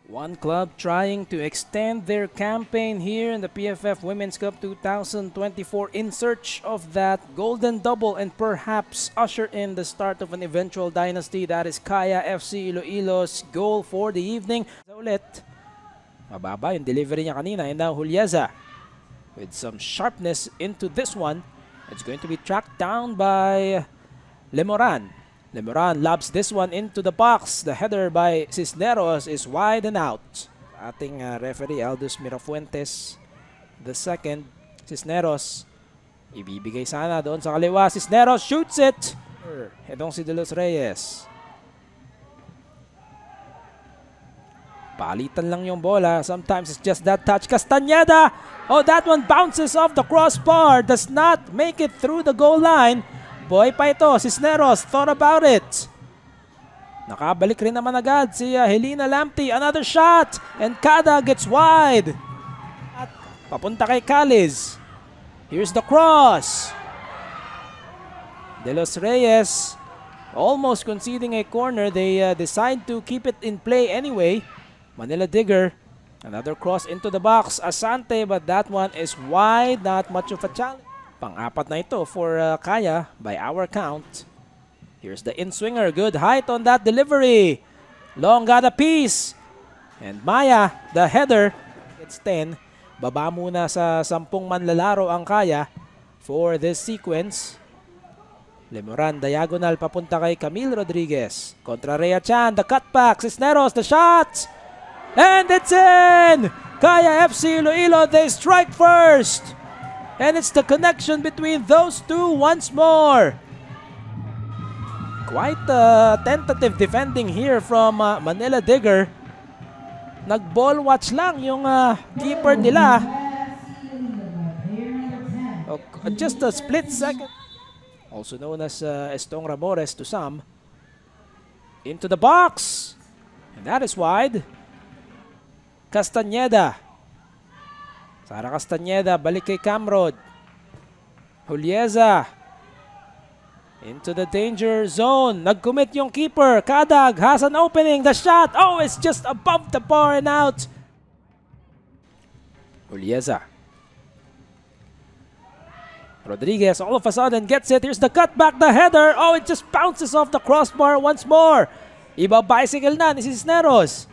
One club trying to extend their campaign here in the PFF Women's Cup 2024 in search of that golden double and perhaps usher in the start of an eventual dynasty. That is Kaya FC Iloilo's goal for the evening. Ulit, mababa yung delivery niya kanina, and now Julieza with some sharpness into this one. It's going to be tracked down by Lemoran. Lemoran lobs this one into the box. The header by Cisneros is wide and out. Ating referee Aldous Mirafuentes the second. Cisneros ibibigay sana doon sa kaliwa. Cisneros shoots it. Itong si De Los Reyes. Palitan lang yung bola. Sometimes it's just that touch. Castañeda. Oh, that one bounces off the crossbar. Does not make it through the goal line. Boy pa ito, Cisneros thought about it. Nakabalik rin naman agad si Helena Lamptey. Another shot and Cada gets wide. At papunta kay Caliz. Here's the cross. De Los Reyes almost conceding a corner. They decide to keep it in play anyway. Manila Digger. Another cross into the box. Asante, but that one is wide. Not much of a challenge. Pang-apat na ito for Kaya by our count. Here's the in-swinger. Good height on that delivery. Long got a piece. And Maya, the header. It's 10. Baba muna sa 10 manlalaro ang Kaya for this sequence. Lemoran, diagonal papunta kay Camille Rodriguez. Kontra Rhea Chan, the cutback. Cisneros, the shot. And it's in! Kaya FC Iloilo, they strike first. And it's the connection between those two once more. Quite tentative defending here from Manila Digger. Nag-ball watch lang yung keeper nila. Just a split second. Also known as Estong Ramores to some. Into the box. And that is wide. Castañeda. Sara Castañeda, balik kay Camrod. Julieza. Into the danger zone. Nag-commit yung keeper. Kadag has an opening. The shot. Oh, it's just above the bar and out. Julieza. Rodriguez all of a sudden gets it. Here's the cutback, the header. Oh, it just bounces off the crossbar once more. Iba bicycle na ni Cisneros.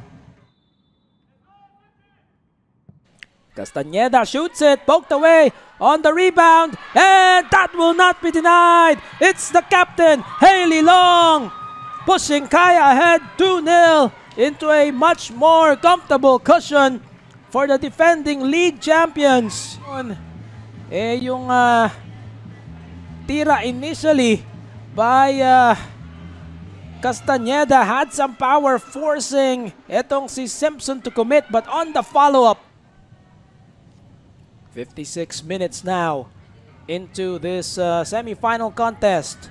Castañeda shoots it, poked away on the rebound, and that will not be denied. It's the captain, Hailey Long, pushing Kaya ahead 2-0 into a much more comfortable cushion for the defending league champions. Yung tira initially by Castañeda had some power forcing etong si Simpson to commit, but on the follow-up, 56 minutes now into this semi-final contest.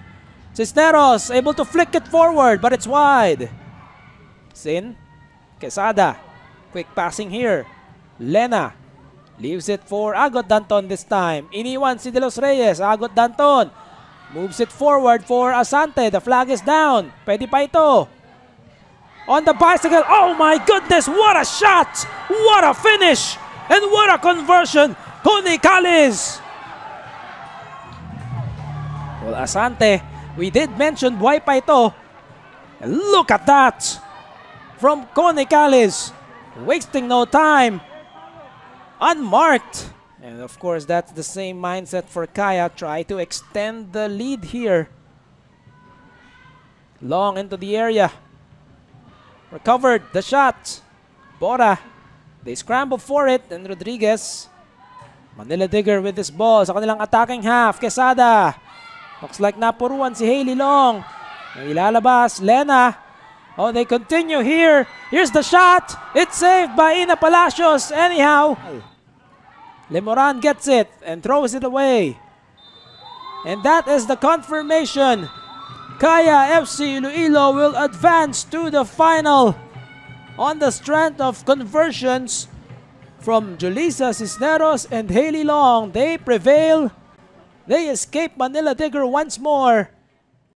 Cisneros able to flick it forward, but it's wide. Sin, Quesada, quick passing here. Lena leaves it for Agot Danton this time. Iniwan si De Los Reyes. Agot Danton moves it forward for Asante. The flag is down. Pwede pa ito. On the bicycle. Oh my goodness, what a shot! What a finish! And what a conversion! Connie Caliz! Well, Asante, we did mention buhay pa ito. And look at that! From Connie Caliz. Wasting no time. Unmarked. And of course, that's the same mindset for Kaya. Try to extend the lead here. Long into the area. Recovered the shot. Bora. They scramble for it. And Rodriguez. Manila Digger with this ball sa kanilang attacking half. Quesada. Looks like napuruan si Hailey Long. May ilalabas. Lena. Oh, they continue here. Here's the shot. It's saved by Ina Palacios. Anyhow, Lemoran gets it and throws it away. And that is the confirmation. Kaya FC Iloilo will advance to the final on the strength of conversions from Julissa Cisneros and Hailey Long. They prevail. They escape Manila Digger once more.